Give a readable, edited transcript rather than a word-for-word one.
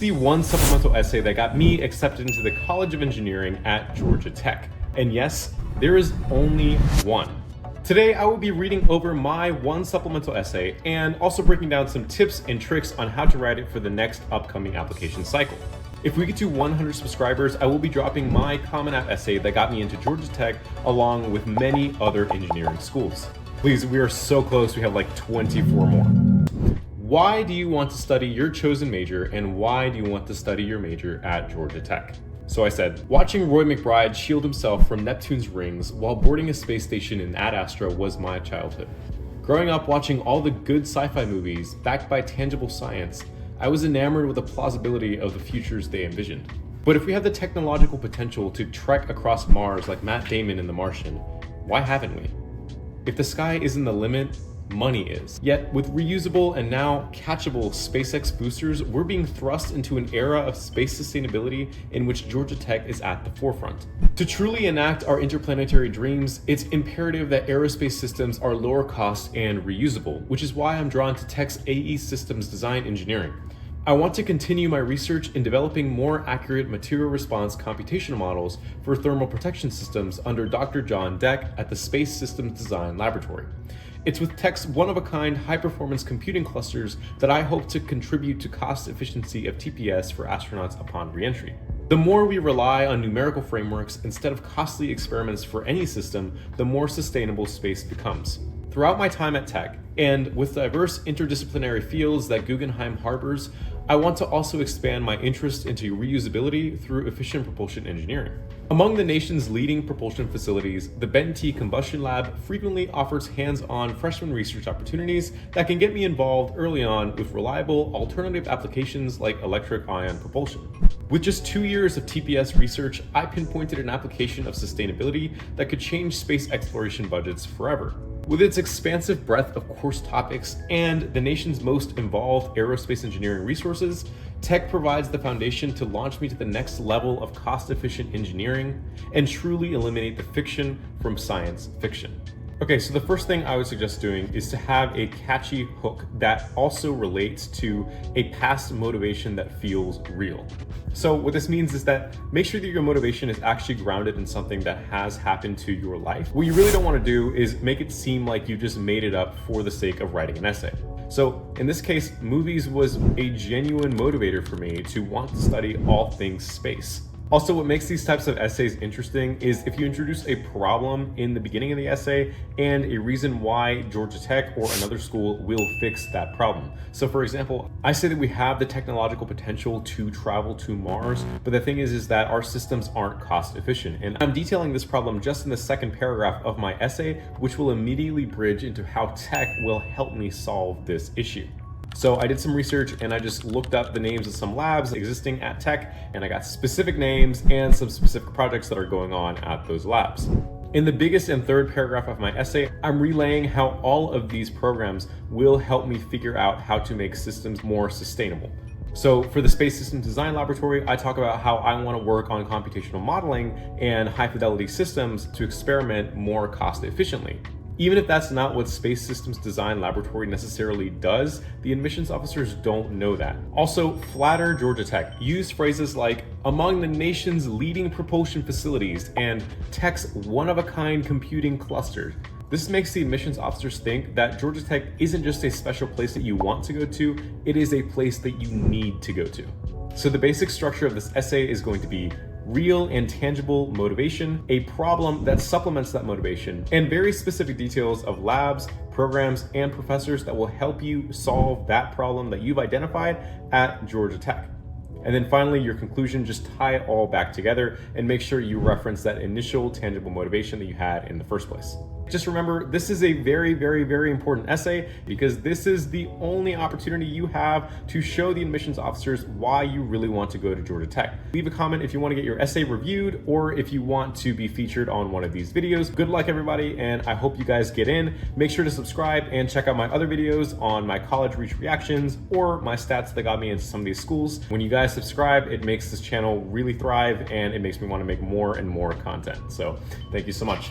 the one supplemental essay that got me accepted into the College of Engineering at Georgia Tech. And yes, there is only one. Today, I will be reading over my one supplemental essay and also breaking down some tips and tricks on how to write it for the next upcoming application cycle. If we get to 100 subscribers, I will be dropping my Common App essay that got me into Georgia Tech along with many other engineering schools. Please, we are so close, we have like 24 more. Why do you want to study your chosen major, and why do you want to study your major at Georgia Tech? So I said, watching Roy McBride shield himself from Neptune's rings while boarding a space station in Ad Astra was my childhood. Growing up watching all the good sci-fi movies backed by tangible science, I was enamored with the plausibility of the futures they envisioned. But if we have the technological potential to trek across Mars like Matt Damon in The Martian, why haven't we? If the sky isn't the limit, money is. Yet with reusable and now catchable SpaceX boosters, we're being thrust into an era of space sustainability in which Georgia Tech is at the forefront. To truly enact our interplanetary dreams, it's imperative that aerospace systems are lower cost and reusable, which is why I'm drawn to Tech's AE Systems Design Engineering. I want to continue my research in developing more accurate material response computational models for thermal protection systems under Dr. John Deck at the Space Systems Design Laboratory. It's with Tech's one-of-a-kind high-performance computing clusters that I hope to contribute to cost efficiency of TPS for astronauts upon re-entry. The more we rely on numerical frameworks instead of costly experiments for any system, the more sustainable space becomes. Throughout my time at Tech, and with diverse interdisciplinary fields that Guggenheim harbors, I want to also expand my interest into reusability through efficient propulsion engineering. Among the nation's leading propulsion facilities, the Benton T Combustion Lab frequently offers hands-on freshman research opportunities that can get me involved early on with reliable alternative applications like electric ion propulsion. With just 2 years of TPS research, I pinpointed an application of sustainability that could change space exploration budgets forever. With its expansive breadth of course topics and the nation's most involved aerospace engineering resources, Tech provides the foundation to launch me to the next level of cost-efficient engineering and truly eliminate the fiction from science fiction. Okay, so the first thing I would suggest doing is to have a catchy hook that also relates to a past motivation that feels real. So what this means is that make sure that your motivation is actually grounded in something that has happened to your life. What you really don't want to do is make it seem like you just made it up for the sake of writing an essay. So in this case, movies was a genuine motivator for me to want to study all things space. Also, what makes these types of essays interesting is if you introduce a problem in the beginning of the essay and a reason why Georgia Tech or another school will fix that problem. So for example, I say that we have the technological potential to travel to Mars, but the thing is that our systems aren't cost efficient. And I'm detailing this problem just in the second paragraph of my essay, which will immediately bridge into how Tech will help me solve this issue. So I did some research and I just looked up the names of some labs existing at Tech, and I got specific names and some specific projects that are going on at those labs. In the biggest and third paragraph of my essay, I'm relaying how all of these programs will help me figure out how to make systems more sustainable. So for the Space Systems Design Laboratory, I talk about how I want to work on computational modeling and high fidelity systems to experiment more cost efficiently. Even if that's not what Space Systems Design Laboratory necessarily does, the admissions officers don't know that. Also, flatter Georgia Tech. Use phrases like among the nation's leading propulsion facilities and Tech's one-of-a-kind computing clusters. This makes the admissions officers think that Georgia Tech isn't just a special place that you want to go to, it is a place that you need to go to. So the basic structure of this essay is going to be real and tangible motivation, a problem that supplements that motivation, and very specific details of labs, programs, and professors that will help you solve that problem that you've identified at Georgia Tech. And then finally, your conclusion, just tie it all back together and make sure you reference that initial tangible motivation that you had in the first place. Just remember, this is a very, very, very important essay because this is the only opportunity you have to show the admissions officers why you really want to go to Georgia Tech. Leave a comment if you want to get your essay reviewed or if you want to be featured on one of these videos. Good luck, everybody, and I hope you guys get in. Make sure to subscribe and check out my other videos on my college reach reactions or my stats that got me into some of these schools. When you guys subscribe, it makes this channel really thrive and it makes me want to make more and more content. So thank you so much.